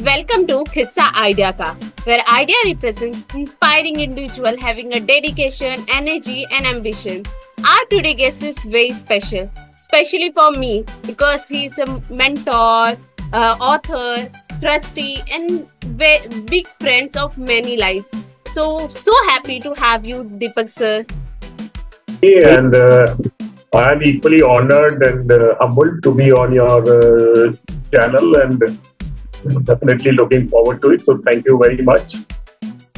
Welcome to Kissa Idea Ka, where idea represents inspiring individual having a dedication, energy, and ambition. Our today guest is very special, especially for me because he is a mentor, author, trustee, and big friends of many life. So happy to have you, Deepak sir. And I am equally honored and humbled to be on your channel and definitely looking forward to it. So thank you very much.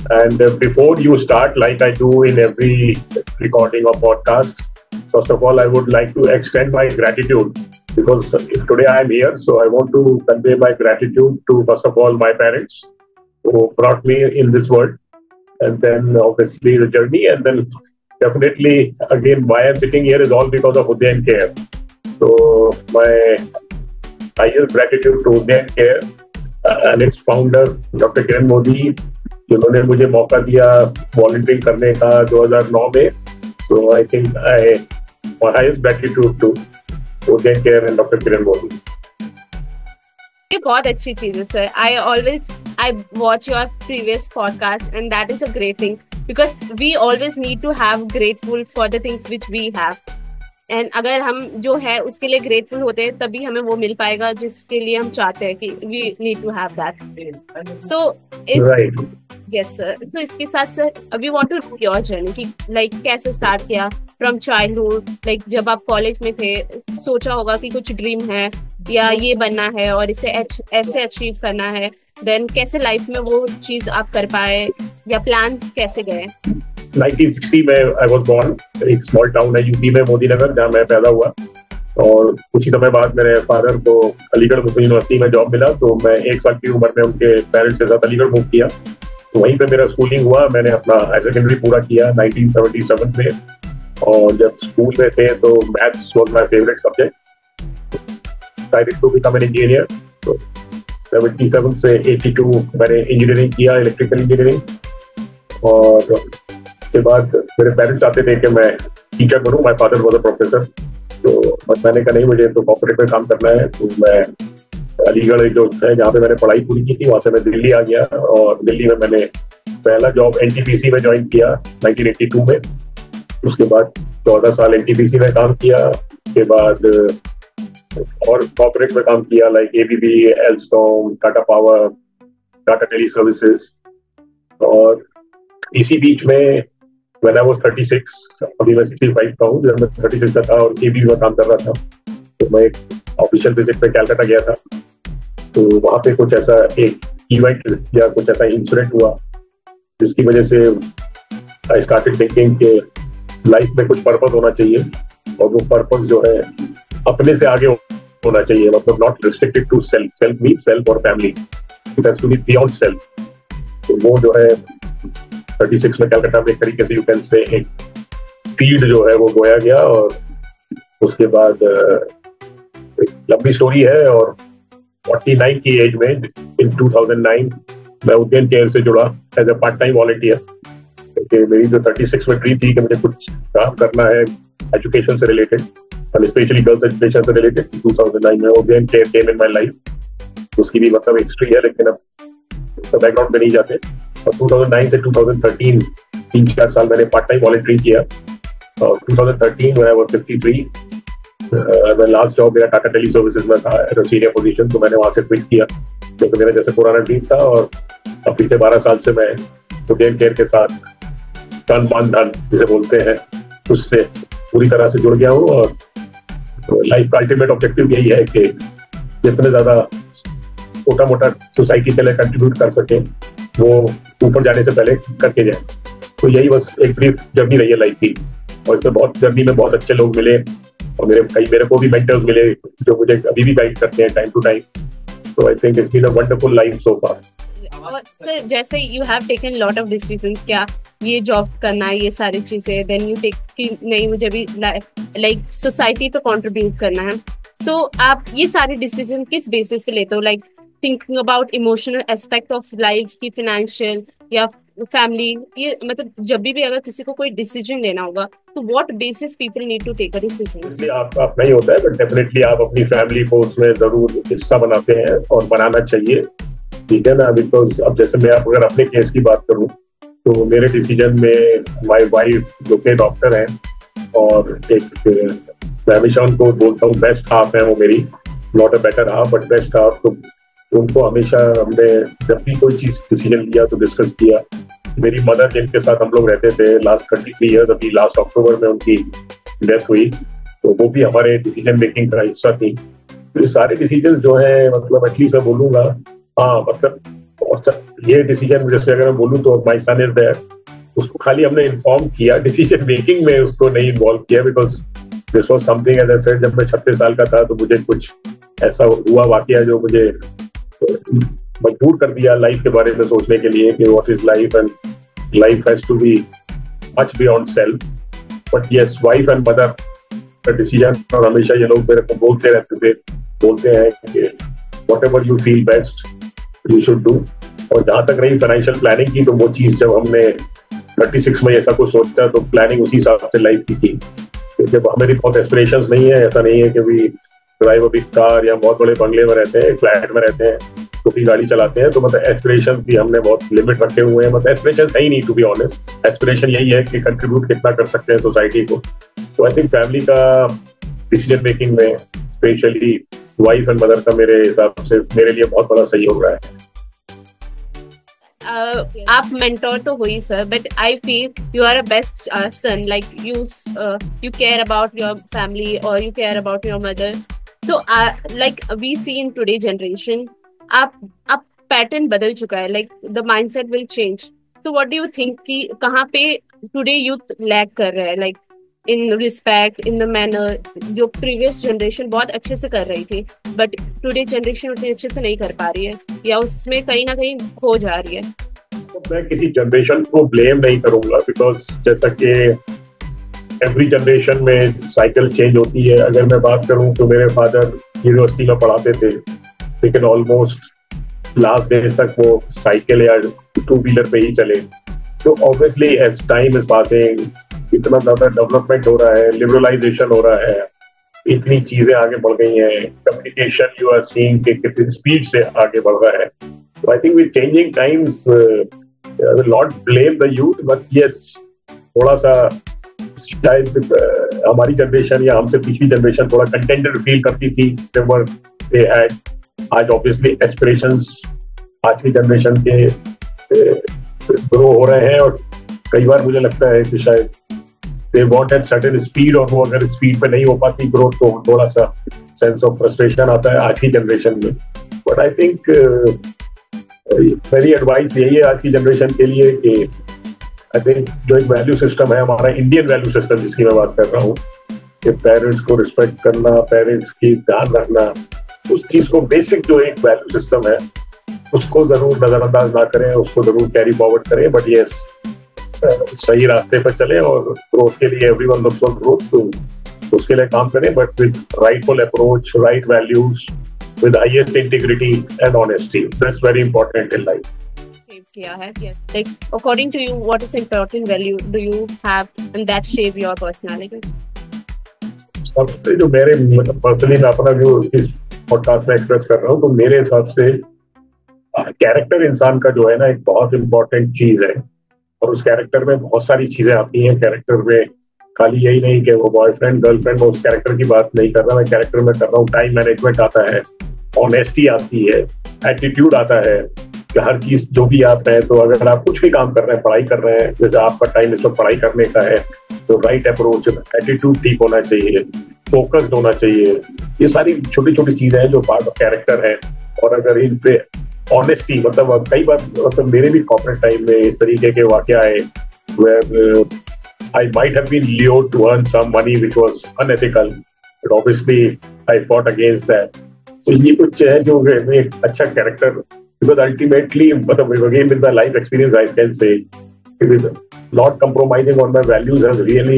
And before you start, like I do in every recording or podcast, first of all, I would like to extend my gratitude because if today I am here, so I want to convey my gratitude to, first of all, my parents who brought me in this world, and then obviously the journey, and then definitely, again, why I'm sitting here is all because of Udayan Care. So my highest gratitude to Udayan Care and its founder, Dr. Kiran Modi, जिन्होंने मुझे मौका दिया volunteering करने का 2009 में. So I think my highest gratitude to Udayan Care and Dr. Kiran Modi. ये बहुत अच्छी चीज है sir. I watch your previous podcast and that is a great thing because we always need to have grateful for the things which we have. And अगर हम जो है उसके लिए grateful होते हैं तभी हमें वो मिल पाएगा जिसके लिए हम चाहते हैं कि we need to have that. So right. Yes sir. तो इसके साथ sir we want to know your journey कि like कैसे start किया from childhood, like जब आप कॉलेज में थे सोचा होगा कि कुछ ड्रीम है या ये बनना है और इसे ऐसे अचीव करना है, देन कैसे लाइफ में वो चीज आप कर पाए या प्लान्स कैसे गए? 1960 में आई वाज बोर्न. एक स्मॉल टाउन है यूपी में, मोदी नगर, जहाँ मैं पैदा हुआ. और कुछ ही समय बाद मेरे फादर को अलीगढ़ मुस्लिम यूनिवर्सिटी में जॉब मिला, तो मैं 1 साल की उम्र में उनके पेरेंट्स के साथ अलीगढ़ मूव किया. तो वहीं पे मेरा स्कूलिंग हुआ. मैंने अपना हायर सेकेंडरी पूरा किया 1977 में. और जब स्कूल में थे तो maths was my favourite subject. Decided to become an engineer. तो 77 से 82 मैंने इंजीनियरिंग किया, इलेक्ट्रिकल इंजीनियरिंग. और उसके बाद मेरे पेरेंट्स चाहते थे कि मैं टीचर बनूं. My father was a professor. तो मैंने कहा नहीं, मुझे तो कॉर्पोरेट में काम करना है. तो मैं अलीगढ़ जो है जहाँ पे मैंने पढ़ाई पूरी की थी, वहाँ से मैं दिल्ली आ गया. और दिल्ली में मैंने पहला जॉब एनटीपीसी में ज्वाइन किया 1982 में. उसके बाद 14 साल एनटीपीसी में काम किया. उसके बाद और कॉर्पोरेट में काम किया like ABB, Alstom, Tata Power, Tata Teleservices. और इसी बीच में when I was 36, अभी मैं 65 का हूँ, जब मैं 36 का था और एबीबी में काम कर रहा था, तो मैं एक ऑफिशियल विजिट पे कैलकाटा गया था. तो वहाँ पे कुछ ऐसा एक इवेंट या कुछ ऐसा इंसिडेंट हुआ जिसकी वजह से आई स्टार्टेड थिंकिंग कि लाइफ में कुछ पर्पस होना चाहिए. और वो पर्पस जो है अपने से आगे होना चाहिए, मतलब not restricted to self mean self और family, it has to be beyond self. तो वो जो है 36 में कैलकाटा में एक तरीके से यू कैन से एक स्पीड जो है वो बोया गया. और उसके बाद एक लंबी स्टोरी है. और 49 की एज में इन 2009 मैं उदयन केयर से जुड़ा as a part time volunteer. क्योंकि मेरी जो 36 में ड्रीम थी कि मुझे कुछ काम करना है एजुकेशन से रिलेटेड, और स्पेशली गर्ल्स एजुकेशन से रिलेटेड. 2009 में Udayan care came in my life. उसकी भी मतलब हिस्ट्री है, लेकिन अब बैकग्राउंड में नहीं जाते. और 2009 से 2013 3-4 साल मैंने पार्ट टाइम वॉलंटियरिंग किया. और 2013 में आई वाज 53. मैं लास्ट जॉब मेरा टाटा टेली सर्विसेज में था एज अ सीनियर पोजीशन. तो मैंने वहां से क्विट किया क्योंकि मेरा जैसे पुराना ड्रीम था. और अब पिछले 12 साल से मैं उदयन केयर के साथ तन मन धन जिसे बोलते हैं उससे पूरी तरह से जुड़ गया हूँ. और लाइफ का अल्टीमेट ऑब्जेक्टिव यही है कि जितने ज्यादा छोटा मोटा सोसाइटी के लिए कंट्रीब्यूट कर सके वो ऊपर जाने से पहले करके जाए. तो यही बस एक ब्रीफ जर्नी रही है लाइफ की. और इसमें बहुत जर्नी में बहुत अच्छे लोग मिले और मेरे को भी मेंटर्स मिले जो मुझे अभी भी गाइड करते हैं time to time. So I think it's been a wonderful life so far. Sir जैसे you have taken lot of decision, क्या ये जॉब करना है, ये सारी चीजें, देन यू टेक कि नहीं मुझे भी लाइक सोसाइटी पे कंट्रीब्यूट करना है. सो आप ये सारे डिसीजन किस बेसिस पे लेते हो? Like thinking about emotional aspect of life की, फाइनेंशियल या फैमिली, ये मतलब जब भी अगर किसी को कोई डिसीजन लेना होगा तो what basis people need to take a decision? आप नहीं होता है, बट डेफिनेटली आप अपनी फैमिली को उसमें जरूर हिस्सा बनाते हैं और बनाना चाहिए. ठीक है ना, बिकॉज अब जैसे मैं अगर अपने केस की बात करूं तो मेरे डिसीजन में माय वाइफ जो कि डॉक्टर है, और एक मैं हमेशा उनको बोलता हूँ बेस्ट हाफ है वो मेरी, not a better half but best half. तो उनको हमेशा हमने जब भी कोई चीज डिसीजन लिया तो डिस्कस किया। मेरी मदर जिनके साथ हम लोग रहते थे लास्ट 33 ईयर्स, अभी लास्ट अक्टूबर में उनकी डेथ हुई, तो वो भी हमारे डिसीजन मेकिंग का हिस्सा थी। तो ये सारे डिसीजन जो है, मतलब एटलीस्ट मैं बोलूंगा, हाँ मतलब ये डिसीजन जैसे अगर मैं बोलूँ तो माय सन इज देयर, उसको खाली हमने इन्फॉर्म किया, डिसीजन मेकिंग में उसको नहीं इन्वॉल्व किया, because this was something as I said, जब मैं 36 साल का था तो मुझे कुछ ऐसा हुआ वाकया जो मुझे मजबूर कर दिया लाइफ के बारे में सोचने के लिए कि what is life, and life has to be much beyond self. But yes, wife and mother का डिसीजन, और हमेशा ये लोग मेरे को बोलते हैं कि whatever you feel best you should do. और जहां तक रही फाइनेंशियल प्लानिंग की, तो वो चीज जब हमने 36 में ऐसा कुछ सोचा तो प्लानिंग उसी हिसाब से लाइफ की थी। जब हमारी बहुत एस्पिरेशंस नहीं है, ऐसा नहीं है कि भी ड्राइव अ बिग कार या बहुत बड़े बंगले में रहते हैं, फ्लैट में रहते हैं, छोटी गाड़ी चलाते हैं, तो मतलब एस्पिरेशन भी हमने बहुत लिमिट रखे हुए हैं। मतलब एस्पिरेशन है ही नहीं, टू बी ऑनेस्ट। एस्पिरेशन यही है कि कंट्रीब्यूट कितना कर सकते हैं सोसाइटी को। तो आई थिंक फैमिली का डिसीजन मेकिंग में स्पेशली वाइफ एंड मदर का मेरे हिसाब से मेरे लिए बहुत बड़ा सहयोग रहा है। आप मेंटोर तो हुई sir, but I feel you are a best son, like you care about your family or you care about your mother. So like we see in today generation, आप पैटर्न बदल चुका है, like the mindset will change. So what do you think कि कहाँ पे today youth lag कर रहा है, like in respect, in the manner, जो previous generation बहुत अच्छे से कर रही थी, but today generation उतने अच्छे से नहीं कर पा रही है, या उसमें कहीं ना कहीं खो जा रही है? तो मैं किसी जनरेशन को ब्लेम नहीं करूंगा, बिकॉज जैसा कि एवरी जनरेशन में साइकिल चेंज होती है। अगर मैं बात करूं तो मेरे फादर यूनिवर्सिटी में पढ़ाते थे, लेकिन ऑलमोस्ट लास्ट डेज तक वो साइकिल या 2 व्हीलर पे ही चले। तो obviously as time is passing, इतना ज्यादा डेवलपमेंट हो रहा है, लिबरलाइजेशन हो रहा है, इतनी चीजें आगे बढ़ गई हैं, कम्युनिकेशन यू आर सीइंग कि कितनी स्पीड से आगे बढ़ रहा है। तो I think with changing times not blame the youth, but yes थोड़ा सा शायद हमारी जनरेशन या हमसे पिछली जनरेशन थोड़ा कंटेंटेड फील करती थी व्हाटएवर दे हैड। आज ऑब्वियसली एस्पिरेशंस आज की जनरेशन के ग्रो हो रहे हैं, और कई बार मुझे लगता है कि शायद they want at certain speed, और वो अगर स्पीड पे नहीं हो पाती ग्रोथ तो थोड़ा सा सेंस ऑफ फ्रस्ट्रेशन आता है आज की जनरेशन में। बट आई थिंक मेरी एडवाइस यही है आज की जनरेशन के लिए कि आई थिंक जो एक वैल्यू सिस्टम है हमारा, इंडियन वैल्यू सिस्टम जिसकी मैं बात कर रहा हूँ, कि पेरेंट्स को रिस्पेक्ट करना, पेरेंट्स की ध्यान रखना, उस चीज को बेसिक जो एक वैल्यू सिस्टम है उसको जरूर नजरअंदाज ना करें, उसको जरूर कैरी फॉरवर्ड करें। बट यस, सही रास्ते पर चले और ग्रोथ के लिए एवरीवन लुक्स फॉर ग्रोथ, तो उसके लिए काम करें, but with rightful approach, right values, with highest integrity and honesty. That's very important in life. किया है, like according to you, what is important value do you have and that shape your personality? सबसे जो मेरे personally मैं अपना जो इस podcast में एक्सप्रेस कर रहा हूँ, तो मेरे हिसाब से कैरेक्टर इंसान का जो है ना एक बहुत इंपॉर्टेंट चीज है, और उस कैरेक्टर में बहुत सारी चीजें आती हैं। कैरेक्टर में खाली यही नहीं कि वो बॉयफ्रेंड गर्लफ्रेंड, मैं उस कैरेक्टर की बात नहीं कर रहा, मैं कैरेक्टर में कर रहा हूँ टाइम मैनेजमेंट आता है, ऑनेस्टी आती है, एटीट्यूड आता है कि हर चीज जो भी आप है, तो अगर आप कुछ भी काम कर रहे हैं, पढ़ाई कर रहे हैं, जैसे आपका टाइम इस वक्त पढ़ाई करने का है, तो राइट अप्रोच, एटीट्यूड ठीक होना चाहिए, फोकस्ड होना चाहिए। ये सारी छोटी छोटी चीजें हैं जो पार्ट ऑफ कैरेक्टर है। और अगर इन पे ऑनेस्टी, मतलब कई बार मतलब मेरे भी कॉर्पोरेट टाइम में इस तरीके के वाकया है where I might have been lured to earn some money which was unethical, but obviously I fought against that. So ये कुछ है जो एक अच्छा कैरेक्टर, because ultimately, मतलब again with my life experience I can say, it is not compromising on my values has really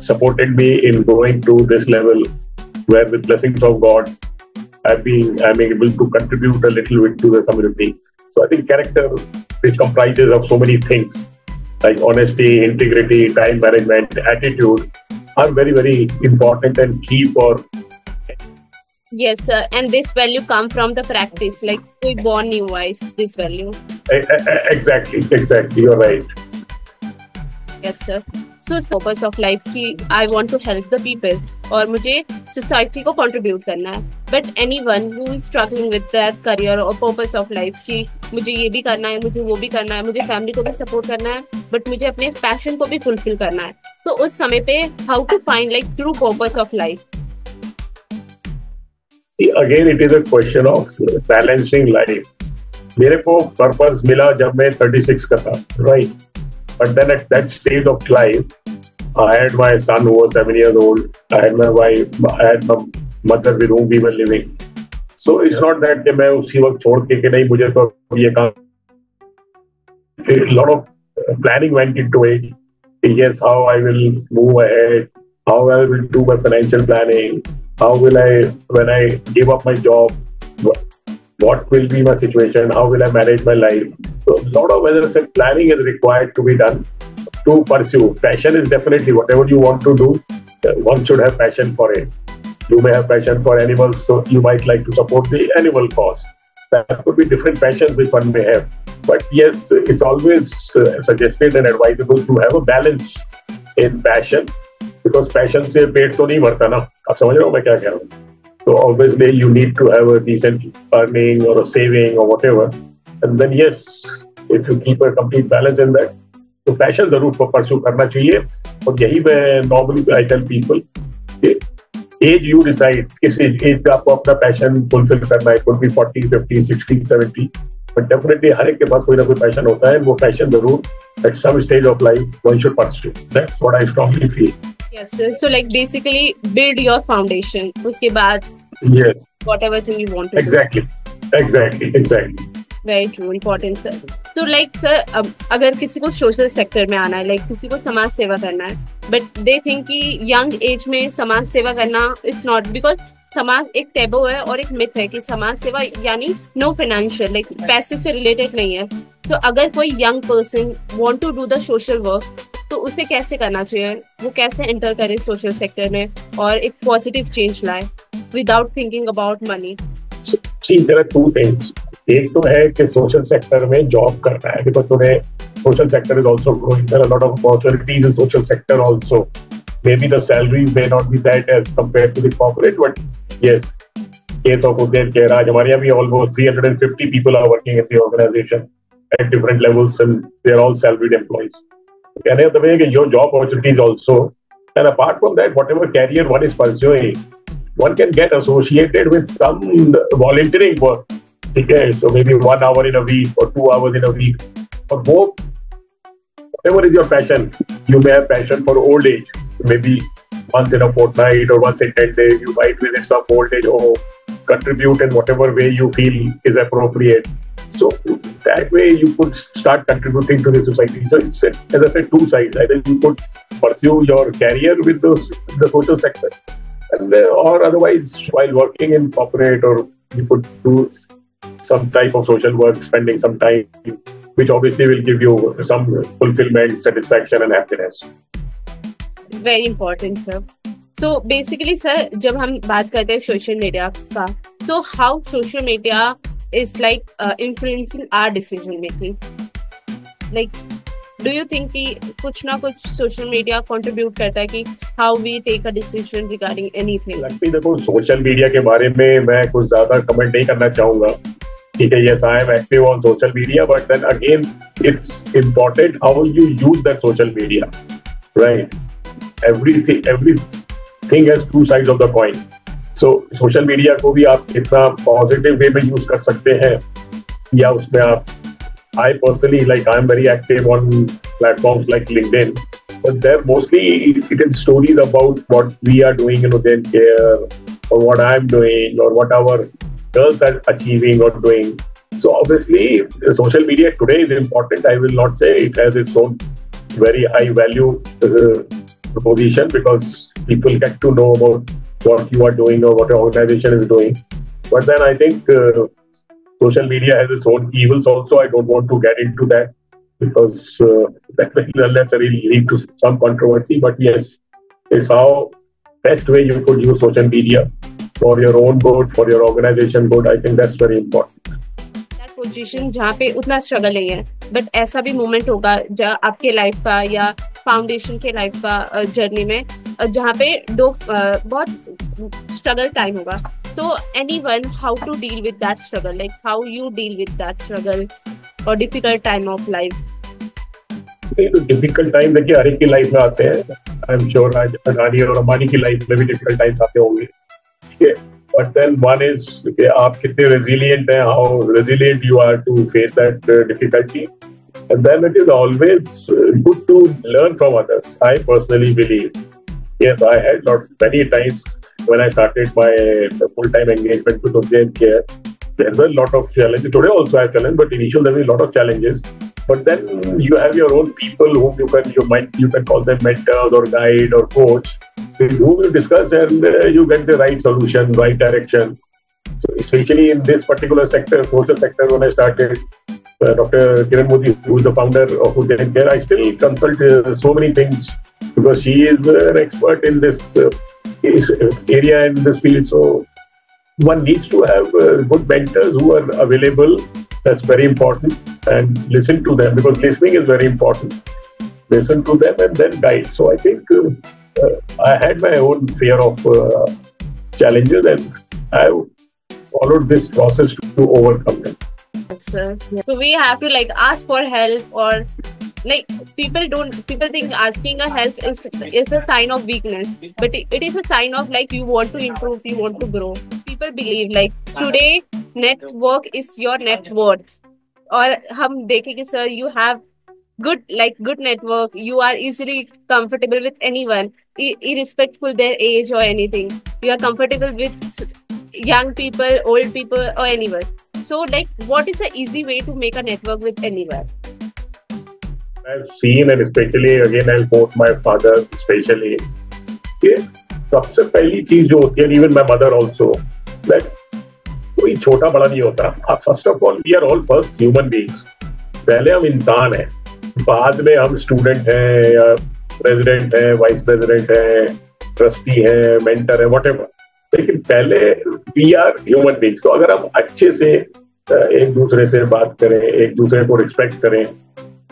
supported me in going to this level, where with blessings of God, I'm able to contribute a little bit to the community. So I think character, which comprises of so many things, like honesty, integrity, time management, attitude, are very, very important and key for Yes, sir. And this value come from the practice. Like we born new wise. This value. Exactly, exactly. You're right. Yes, sir. So purpose of life कि I want to help the people और मुझे society को contribute करना है. But anyone who is struggling with their career or purpose of life कि मुझे ये भी करना है, मुझे वो भी करना है, मुझे family को भी support करना है, but मुझे अपने passion को भी fulfill करना है. तो उस समय पे how to find like true purpose of life. See, again, it is a question of balancing life. मेरे को पर्पस मिला जब मैं 36 का था, right? But then at that stage of life, I had my son who was 7 years old. I had my wife. I had my mother with whom we were living. So it's not that कि मैं उसी वक्त छोड़ के नहीं मुझे तो ये काम. A lot of planning went into it. Yes, how I will move ahead, how I will do my financial planning, how will I, when I give up my job, what will be my situation, how will I manage my life. So a lot of, as I said, planning is required to be done to pursue. Passion is definitely whatever you want to do, one should have passion for it. You may have passion for animals, so you might like to support the animal cause. That could be different passions which one may have. But yes, it's always suggested and advisable to have a balance in passion, because passion से पेट तो नहीं भरता ना. आप समझ रहे हो मैं क्या कह रहा हूँ? So obviously you need to have a decent earning or a saving or whatever. And then yes, if you keep a complete balance in that, तो passion जरूर pursue करना चाहिए. और यही मैं normally I tell people कि age you decide किस age पे आपको अपना passion fulfill करना है. It could be 40, 50, 60, 70. But definitely हर एक के पास कोई ना कोई passion होता है. वो passion जरूर at some stage of life one should pursue. That's what I strongly feel. Yes, sir. So like basically build your foundation. उसके बाद Yes. whatever thing you want to Exactly. Exactly. Exactly. do. Very true, important sir. तो like sir, अब अगर किसी को social sector में आना है, like किसी को समाज सेवा करना है, but they think कि यंग एज में समाज सेवा करना इट्स नॉट, बिकॉज समाज एक टेबो है और एक मिथ है कि समाज सेवा यानी नो फाइनेंशियल, लाइक पैसे से रिलेटेड नहीं है. तो अगर कोई young person want to do the social work तो उसे कैसे करना चाहिए, वो कैसे एंटर करे सोशल सेक्टर में और एक पॉजिटिव चेंज लाए without thinking about money. See, there are two things. एक तो है कि सोशल सेक्टर में जॉब करना है, because today social sector is also growing. There are lot of opportunities in social sector also. Maybe the salaries may not be that as compared to the corporate, but yes, case of Udair Kehraj, हमारे यहाँ भी almost 350 people are working in the organization at different levels, and they are all salaried employees. कहने का मतलब है कि your job opportunities also, and apart from that, whatever career one is pursuing, one can get associated with some volunteering work. ठीक है, so maybe 1 hour in a week or 2 hours in a week. और वो whatever is your passion, you may have passion for old age. Maybe once in a fortnight or once in 10 days, you might visit some old age or contribute in whatever way you feel is appropriate. So that way you could start contributing to the society. So it's, as I said, two sides. Either you could pursue your career with the social sector, and or otherwise while working in corporate, or you could do some type of social work, spending some time, which obviously will give you some fulfillment, satisfaction and happiness. Very important sir. So basically sir, जब हम बात करते हैं social media का, so how social media is like influencing our decision making, like do you think कि कुछ ना कुछ सोशल मीडिया कंट्रीब्यूट करता है कि how we take a decision regarding anything? देखो, सोशल मीडिया के बारे में मैं कुछ ज्यादा कमेंट नहीं करना चाहूंगा. ठीक है, yes, I am active on social media, but then again, it's important how you use that social media, right? Everything has two sides of the coin. So social media को भी आप इतना पॉजिटिव वे में use कर सकते हैं, या उसमें आप, I personally, like, I'm very active on platforms like LinkedIn, but there mostly it is stories about what we are doing in Udair Care, or what I'm doing, or what our girls are achieving or doing. So obviously social media today is important. I will not say it has its own very high value position, because people get to know about what you are doing or what your organization is doing. But then I think social media has its own evils also. I don't want to get into that, because that will unnecessarily lead to some controversy. But yes, it's how best way you could use social media for your own good, for your organization good. I think that's very important. That position जहाँ पे उतना struggle नहीं है, but ऐसा भी moment होगा जहाँ आपके लाइफ का या फाउंडेशन के लाइफ का जर्नी में जहाँ पे बहुत स्ट्रगल टाइम होगा. So anyone, how to deal with that struggle? Like how you deal with that struggle or difficult time of life? तो डिफिकल्ट टाइम देखिए हर एक की लाइफ में आते हैं. आई एम श्योर आज अडानी और अंबानी की लाइफ में भी डिफिकल्ट टाइम्स आते होंगे. ठीक है, बट देन वन इज कि आप कितने रेजिलिएंट हैं, how resilient you are to face that difficulty. And then it is always good to learn from others. I personally believe. Yes, I had many times when I started my full-time engagement with Ujjain Care. There were a lot of challenges. Today also I have challenges, but initially there were a lot of challenges. But then you have your own people whom you can call them mentors or guide or coach, with whom you discuss and you get the right solution, right direction. So especially in this particular sector, social sector, when I started, Dr. Kiran Modi, who is the founder of Ujjain Care, I still consult so many things because she is an expert in this area and this field. So one needs to have good mentors who are available. That's very important, and listen to them because listening is very important. Listen to them and then guide. So I think I had my own fear of challenges, and I followed this process to overcome them. So we have to like ask for help, or like people think asking a help is a sign of weakness, but it is a sign of like you want to improve, you want to grow. People believe like today network is your net worth, और हम देखें कि sir you have good network, you are easily comfortable with anyone irrespectful their age or anything. You are comfortable with young people, old people or anyone. So like what is the easy way to make a network with anyone? I've seen, and especially again I'll quote my father especially, कि सबसे पहली चीज जो होती है, even my mother also, that कोई छोटा बड़ा नहीं होता. First of all, we are all first human beings. पहले हम इंसान हैं, बाद में हम स्टूडेंट हैं या प्रेसिडेंट हैं, वाइस प्रेसिडेंट हैं, ट्रस्टी हैं, मेंटर हैं, व्हाटएवर. लेकिन पहले वी आर ह्यूमन बीइंग्स. तो अगर हम अच्छे से एक दूसरे से बात करें, एक दूसरे को रिस्पेक्ट करें,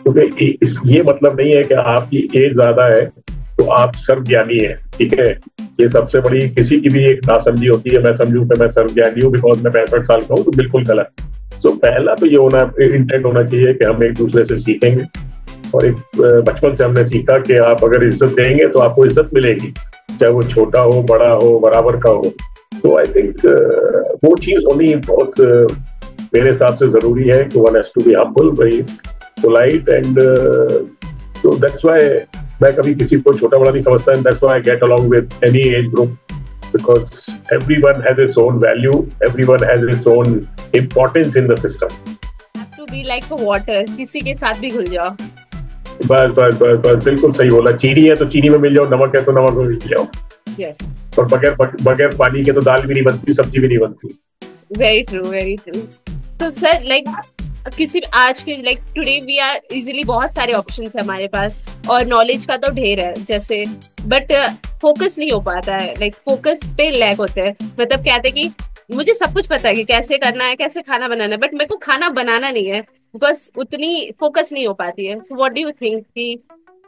क्योंकि ये मतलब नहीं है कि आपकी एज ज्यादा है तो आप सर्वज्ञानी हैं. ठीक है, ये सबसे बड़ी किसी की भी एक नासमझी होती है. मैं समझूं कि मैं सर्वज्ञानी हूँ बिकॉज मैं 65 साल का हूँ, तो बिल्कुल गलत. सो पहला तो ये इंटेंट होना चाहिए कि हम एक दूसरे से सीखेंगे, और एक बचपन से हमने सीखा कि आप अगर इज्जत देंगे तो आपको इज्जत मिलेगी, चाहे वो छोटा हो, बड़ा हो, बराबर का हो. तो आई थिंक वो चीज होनी बहुत मेरे हिसाब से जरूरी है कि one has to be humble, very polite, and so that's why मैं कभी किसी को छोटा बड़ा नहीं समझता. And that's why I get along with any age group, because everyone has its own value, everyone has its own importance in the system. Have to be like a water, किसी के साथ भी घुल जाओ. बस बस बस बस बिल्कुल सही बोला. चीनी है तो चीनी में मिल जाओ, नमक है तो नमक में मिल जाओ. Yes. और बगैर पानी के तो दाल भी नहीं बनती, सब्जी भी नहीं बनती. Very true, very true. तो सर like किसी आज के like today we are easily, बहुत सारे ऑप्शंस है हमारे पास और नॉलेज का तो ढेर है जैसे, बट फोकस नहीं हो पाता है. लाइक फोकस पे लैक होते हैं. मतलब कहते हैं कि मुझे सब कुछ पता है कि कैसे करना है, कैसे खाना बनाना है, बट मेरे को खाना बनाना नहीं है बिकॉज उतनी फोकस नहीं हो पाती है. So what do you think कि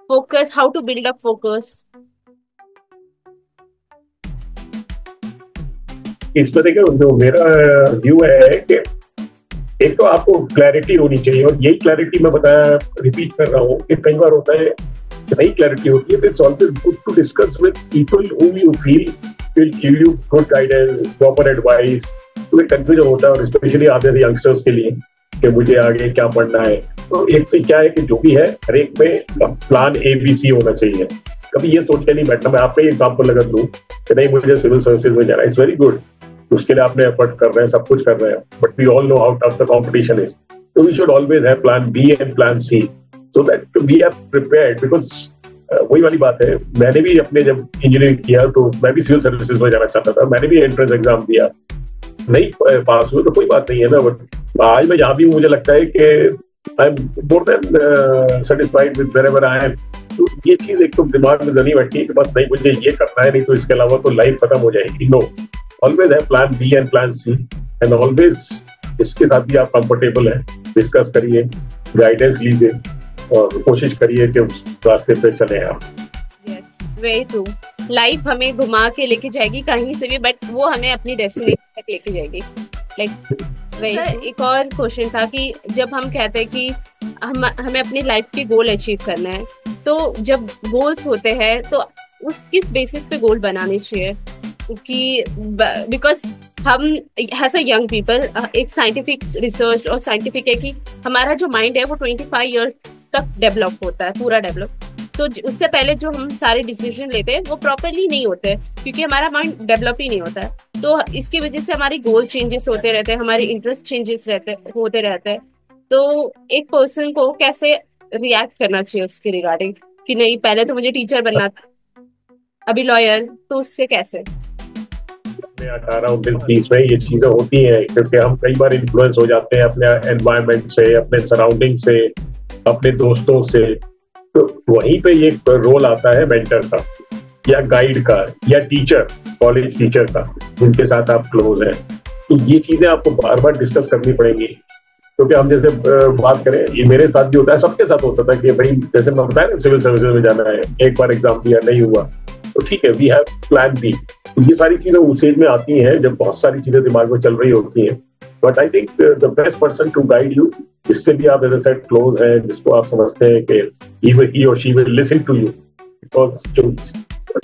focus, how to build up focus? इस पर देखिए, जो मेरा व्यू है कि एक तो आपको क्लैरिटी होनी चाहिए, और यही क्लैरिटी मैं बताया, रिपीट कर रहा हूँ कि कई बार होता है कि नई क्लैरिटी होती है. तो it's always good to discuss with people whom you feel will give you good guidance, proper advice. तो कंफ्यूजन होता है, और स्पेशली आते थे यंगस्टर्स के लिए कि मुझे आगे क्या पढ़ना है. तो एक तो क्या है कि जो भी है हर एक में प्लान ABC होना चाहिए. कभी ये सोच के नहीं बैठना. मैं आपको एग्जाम्पल लगा दूं कि नहीं मुझे सिविल सर्विसेज में जाना है, इट्स वेरी गुड, उसके लिए आपने एफर्ट कर रहे हैं, सब कुछ कर रहे हैं, but we all know how tough the competition is. So we should always have plan B and plan C so that we are prepared, because वही वाली बात है. मैंने भी अपने जब इंजीनियरिंग किया तो मैं भी सिविल सर्विसेज में जाना चाहता था. मैंने भी एंट्रेंस एग्जाम दिया, नहीं पास हुआ तो कोई बात नहीं है ना. बट आज मैं जहाँ भी मुझे लगता है कि I am more than satisfied with wherever I am. तो ये चीज एक तो दिमाग में जनी बैठी है कि बस नहीं मुझे ये करना है, नहीं तो इसके अलावा तो लाइफ खत्म हो जाएगी. नो, ऑलवेज है plan B and plan C, and always इसके साथ भी आप कंफर्टेबल है, डिस्कस करिए, गाइडेंस लीजिए और कोशिश करिए कि उस रास्ते पे चले आप। Yes, very true. लाइफ हमें घुमा के लेके जाएगी कहीं से भी, बट वो हमें अपनी डेस्टिनेशन तक लेके जाएगी। लाइक एक और क्वेश्चन था कि जब हम कहते हैं कि हमें अपनी लाइफ के गोल अचीव करना है, तो जब गोल्स होते हैं तो उस किस बेसिस पे गोल बनाने चाहिए? कि बिकॉज हम एज अ यंग पीपल, एक साइंटिफिक रिसर्च और साइंटिफिक है कि हमारा जो माइंड है वो 25 ईयर्स तक डेवलप होता है, पूरा डेवलप। तो उससे पहले जो हम सारे डिसीजन लेते हैं वो प्रॉपरली नहीं होते, क्योंकि हमारा माइंड डेवलप ही नहीं होता है। तो इसकी वजह से हमारी गोल चेंजेस होते रहते हैं, हमारे इंटरेस्ट चेंजेस होते रहते हैं। तो एक पर्सन को कैसे रिएक्ट करना चाहिए उसके रिगार्डिंग कि नहीं, पहले तो मुझे टीचर बनना था, अभी लॉयर, तो उससे कैसे? 18-19-20 में ये चीजें होती हैं, क्योंकि हम कई बार इन्फ्लुएंस हो जाते हैं अपने एनवायरनमेंट से, अपने सराउंडिंग से, अपने दोस्तों से। तो वहीं पे ये रोल आता है मेंटर का या गाइड का या टीचर, कॉलेज टीचर का, जिनके साथ आप क्लोज हैं। तो ये चीजें आपको बार बार डिस्कस करनी पड़ेंगी, क्योंकि हम जैसे बात करें, ये मेरे साथ भी होता है, सबके साथ होता था कि भाई जैसे मैं बताया ना, सिविल सर्विसेज में जाना है, एक बार एग्जाम दिया नहीं हुआ तो ठीक है, वी हैव प्लान बी। तो ये सारी चीजें उस एज में आती हैं जब बहुत सारी चीजें दिमाग में चल रही होती हैं। But I think the best person to guide you, जिससे भी आप एज अ सेट क्लोज है, जिसको आप समझते हैं कि ही और she will listen to you, because जो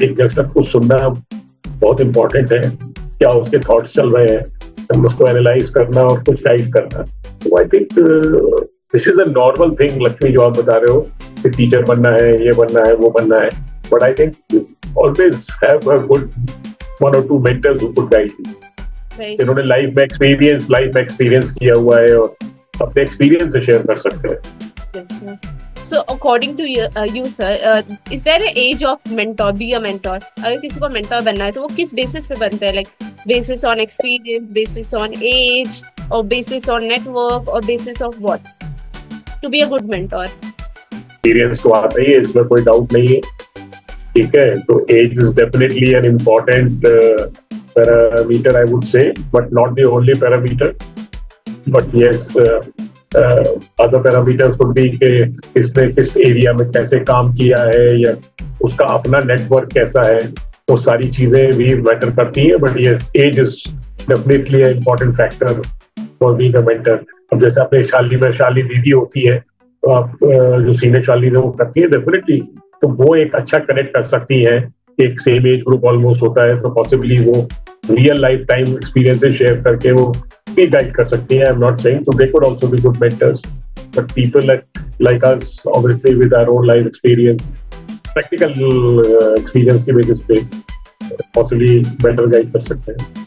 एक यंगस्टर को सुनना बहुत इंपॉर्टेंट है, क्या उसके थॉट्स चल रहे हैं, उसको एनालाइज करना और कुछ गाइड करना। तो I think this is a normal thing. Lakshmi, जो आप बता रहे हो कि टीचर बनना है, ये बनना है, वो बनना है, but I think always have a good 1 or 2 mentors who could guide you, जिन्होंने लाइफ में एक्सपीरियंस किया हुआ है और अपने एक्सपीरियंस से शेयर कर सकते हैं। So according to you sir, is there an age of mentor, be a mentor? अगर किसी को mentor बनना है तो वो किस बेसिस पे बनता है? Like basis on experience, basis on age, or basis on network, or basis of what? To be a good mentor. Experience तो आता ही है, इसमें कोई डाउट नहीं है, ठीक है। तो age is definitely an important parameter, I would say, but not the only parameter. But yes, other parameters would be कि किसने किस एरिया में कैसे काम किया है या उसका अपना नेटवर्क कैसा है, वो सारी चीजें भी मैटर करती हैं। But yes, age is definitely an important factor for being a mentor. अब जैसे आपने शाली दीदी होती है, तो आप जो सीनियर शाली वो करती है डेफिनेटली, तो वो एक अच्छा कनेक्ट कर सकती है। एक सेम एज ग्रुप ऑलमोस्ट होता है, तो पॉसिबली वो real life time experiences share करके वो भी गाइड कर सकती है। आई एम नॉट सेइंग तो they could also be good mentors, but people like us obviously with our own life experience, practical experience की बेसिस पे पॉसिबली बेटर गाइड कर सकते हैं।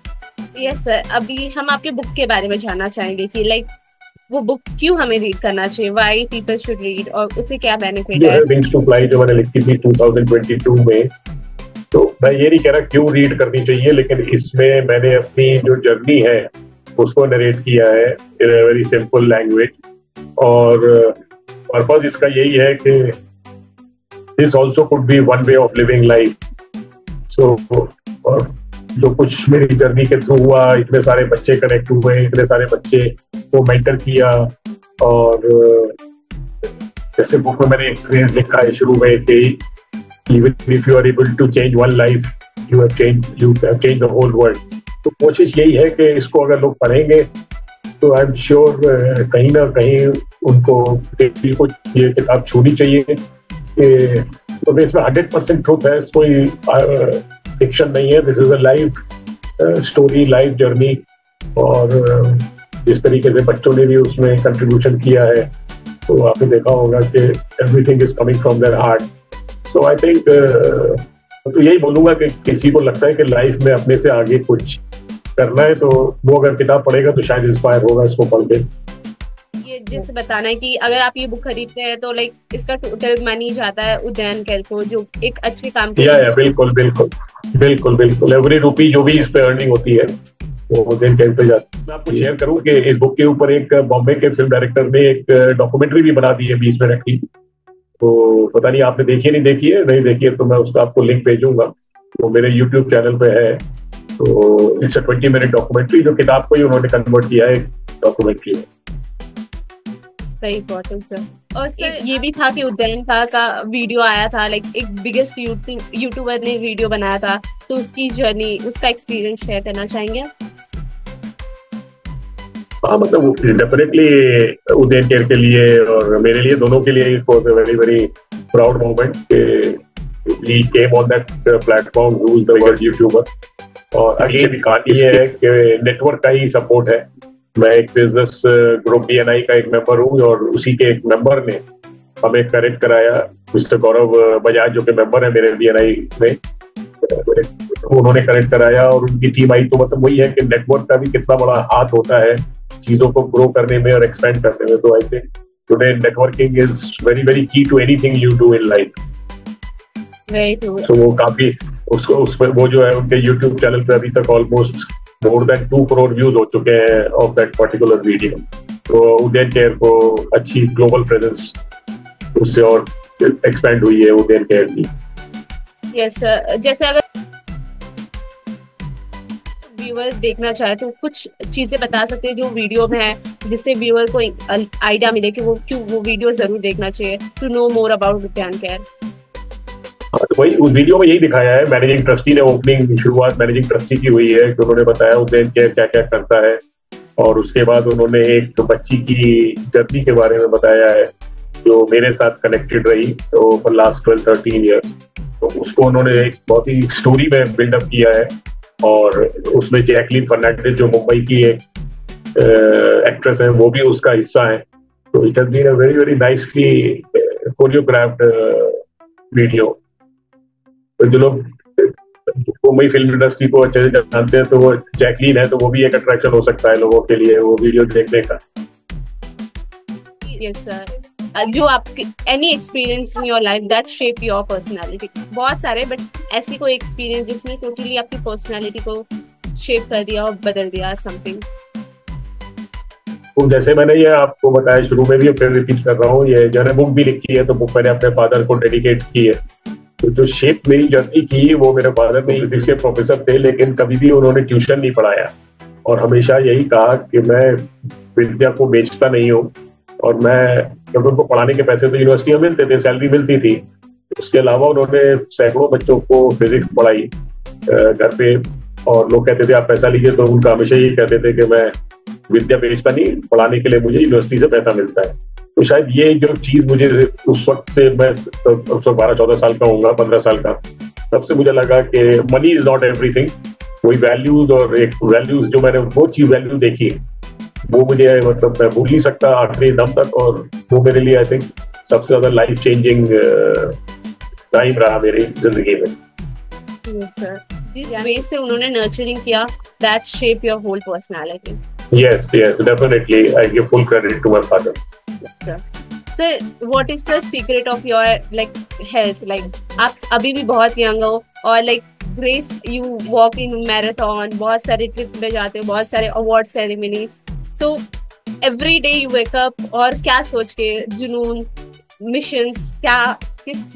यस सर, अभी हम आपके बुक के बारे में जानना चाहेंगे कि लाइक वो बुक क्यों हमें रीड करना चाहिए, व्हाई पीपल शुड रीड, और उससे क्या बेनिफिट है? विंग्स टू फ्लाई जो मैंने लिखी थी 2022 में, तो मैं ये नहीं कह रहा क्यों रीड करनी चाहिए, लेकिन इसमें मैंने अपनी जो जर्नी है उसको नरेट किया है in a very simple language. और पर्पस इसका यही है कि this also could be one way of living life. So और जो कुछ मेरी जर्नी के थ्रू हुआ, इतने सारे बच्चे कनेक्ट हुए, इतने सारे बच्चे को मेंटर किया, और जैसे बुक में मैंने एक फ्रेज लिखा है शुरू में कि even if you are able to change one life, you have changed the whole world। तो कोशिश यही है कि इसको अगर लोग पढ़ेंगे तो आई एम श्योर कहीं ना कहीं उनको ये किताब छूनी चाहिए। तो इसमें 100% ट्रूथ है, कोई फिक्शन नहीं है। This is a life story, life journey, और जिस तरीके से बच्चों ने भी उसमें कंट्रीब्यूशन किया है, तो आपने देखा होगा कि everything is coming from their heart. So I think तो यही बोलूंगा कि किसी को लगता है कि लाइफ में अपने से आगे कुछ करना है, तो वो अगर किताब पढ़ेगा तो शायद इंस्पायर होगा इसको पढ़ के। ये जैसे बताना है कि अगर आप ये बुक खरीदते हैं तो लाइक इसका टोटल मनी जाता है उद्यान केयर को, जो एक अच्छे काम के या बिल्कुल बिल्कुल बिल्कुल बिल्कुल एवरी रुपी जो भी इस पे अर्निंग होती है वो उद्यान केयर पे जाती है। मैं आपको शेयर करूं कि इस बुक के ऊपर एक बॉम्बे के फिल्म डायरेक्टर ने एक डॉक्यूमेंट्री भी बना दी है 20 मिनट की। तो पता नहीं आपने देखी है, नहीं देखी है तो मैं उसका आपको लिंक भेजूंगा, वो मेरे यूट्यूब चैनल पे है। तो इट्स अ 20 मिनट डॉक्यूमेंट्री जो किताब को ही उन्होंने कन्वर्ट किया है डॉक्यूमेंट्री में। Very important sir. और सर ये भी था कि उदयन का वीडियो आया था, लाइक एक बिगेस्ट यूट्यूबर ने वीडियो बनाया था, तो उसकी जर्नी, उसका एक्सपीरियंस शेयर करना चाहेंगे? हाँ, मतलब डेफिनेटली उदयन केयर के लिए और मेरे लिए, दोनों के लिए it was a very very proud moment कि we came on that platform, who is the biggest YouTuber. और अगेन कहानी ये है कि नेटवर्क का ही सपोर्ट है। मैं एक बिजनेस ग्रुप BNI का एक मेंबर हूँ और उसी के एक मेंबर ने हमें कनेक्ट कराया, मिस्टर गौरव बजाज जो कि मेंबर है मेरे BNI में, उन्होंने कनेक्ट कराया और उनकी टीम आई। तो मतलब वही है कि नेटवर्क का भी कितना बड़ा हाथ होता है चीजों को ग्रो करने में और एक्सपेंड करने में। तो I think today networking is very very key to anything you do in life. तो वो काफी उसमें वो जो है उनके YouTube चैनल पे अभी तक almost more than 2 crore views हो चुके हैं ऑफ दैट पर्टिकुलर वीडियो। तो उदयन केयर को अच्छी ग्लोबल प्रेजेंस उससे और एक्सपेंड हुई है उदयन केयर की। यस सर, जैसे अगर व्यूअर देखना चाहे तो कुछ चीजें बता सकते हैं जो वीडियो में है, जिससे व्यूअर को आइडिया मिले कि वो क्यों वो वीडियो जरूर देखना चाहिए to know more about Udayan care. तो वही उस वीडियो में यही दिखाया है। मैनेजिंग ट्रस्टी ने ओपनिंग शुरुआत मैनेजिंग ट्रस्टी की हुई है कि उन्होंने बताया उदयन केयर क्या क्या करता है, और उसके बाद उन्होंने एक बच्ची की जर्नी के बारे में बताया है जो मेरे साथ कनेक्टेड रही तो फॉर लास्ट 12-13 ईयर्स। तो उसको उन्होंने एक बहुत ही स्टोरी में बिल्डअप किया है, और उसमें जैकलीन फर्नांडिस जो मुंबई की एक एक्ट्रेस है वो भी उसका हिस्सा है। तो it has been a very very nicely choreographed video. तो जो लोग मुंबई फिल्म इंडस्ट्री को अच्छे से जानते हैं तो वो जैकलीन है, तो वो भी एक अट्रैक्शन हो सकता है लोगों के लिए वो वीडियो देखने का। यस सर, जो आपके any experience in your life that shape your personality, बहुत सारे, बट ऐसी कोई एक्सपीरियंस जिसने टोटली आपकी पर्सनालिटी को शेप कर दिया और बदल दिया समथिंग? तो जैसे मैंने ये आपको बताया शुरू में भी, फिर रिपीट कर रहा हूँ, ये जो है बुक भी लिखी है, तो बुक मैंने अपने फादर को डेडिकेट की है। तो जो शेप मेरी जर्नी की वो मेरे फादर में फिजिक्स के प्रोफेसर थे, लेकिन कभी भी उन्होंने ट्यूशन नहीं पढ़ाया और हमेशा यही कहा कि मैं विद्या को बेचता नहीं हूँ। और मैं जब उनको पढ़ाने के पैसे तो यूनिवर्सिटी में मिलते थे, सैलरी मिलती थी, उसके अलावा उन्होंने सैकड़ों बच्चों को फिजिक्स पढ़ाई घर पे। और लोग कहते थे आप पैसा लीजिए, तो उनका हमेशा यही कहते थे कि मैं विद्या बेचता नहीं, पढ़ाने के लिए मुझे यूनिवर्सिटी से पैसा मिलता है। तो शायद ये जो चीज मुझे उस वक्त से, मैं 12-14 साल का होऊंगा, 15 साल का, तब से मुझे लगा कि मनी इज नॉट एवरीथिंग। वही वैल्यूज, और एक वैल्यूज जो मैंने वो चीज वैल्यू देखी वो मुझे मतलब मैं भूल नहीं सकता आखिरी दम तक। और वो मेरे लिए आई थिंक सबसे ज्यादा लाइफ चेंजिंग टाइम रहा मेरी जिंदगी में। जिस वे से उन्होंने नर्चरिंग किया, that shape your whole personality. Yes, definitely. I give full credit to my father. Sir, what is the secret of your like health? Like आप अभी भी बहुत यंग हो और like grace you walk in marathon, बहुत सारे trip पे जाते हो, बहुत सारे award ceremony, so every day you wake up, और क्या सोच के, जुनून, मिशंस, क्या किस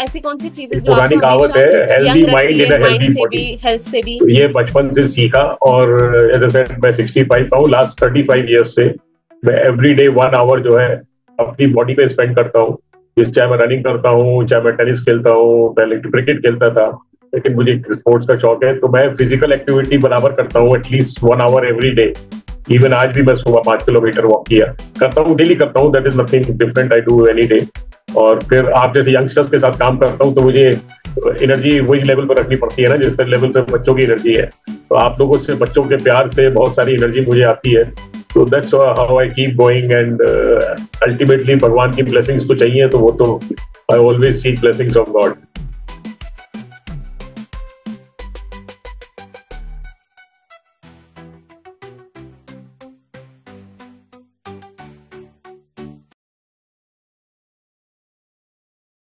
ऐसी कौन सी चीजें जो पुरानी कहावत है, healthy mind in a healthy body, health से भी तो ये बचपन से सीखा। और एज आई सेड मैं 65 का हूँ, लास्ट 35 इयर्स से मैं एवरी डे 1 आवर जो है अपनी बॉडी पे स्पेंड करता हूँ। चाहे मैं रनिंग करता हूँ, चाहे मैं टेनिस खेलता हूँ, पहले क्रिकेट खेलता था, लेकिन मुझे स्पोर्ट्स का शौक है, तो मैं फिजिकल एक्टिविटी बराबर करता हूँ at least 1 hour every day. Even आज भी मैं सुबह 5 किलोमीटर वॉक किया करता हूँ, डेली करता हूँ। That is nothing different, I do any day. और फिर आप जैसे यंगस्टर्स के साथ काम करता हूँ तो मुझे एनर्जी वही लेवल पर रखनी पड़ती है ना जिस लेवल पे बच्चों की एनर्जी है। तो आप लोगों से, बच्चों के प्यार से बहुत सारी एनर्जी मुझे आती है। So that's how I keep going. And ultimately भगवान की ब्लेसिंग्स तो चाहिए, तो वो तो I always seek blessings of God.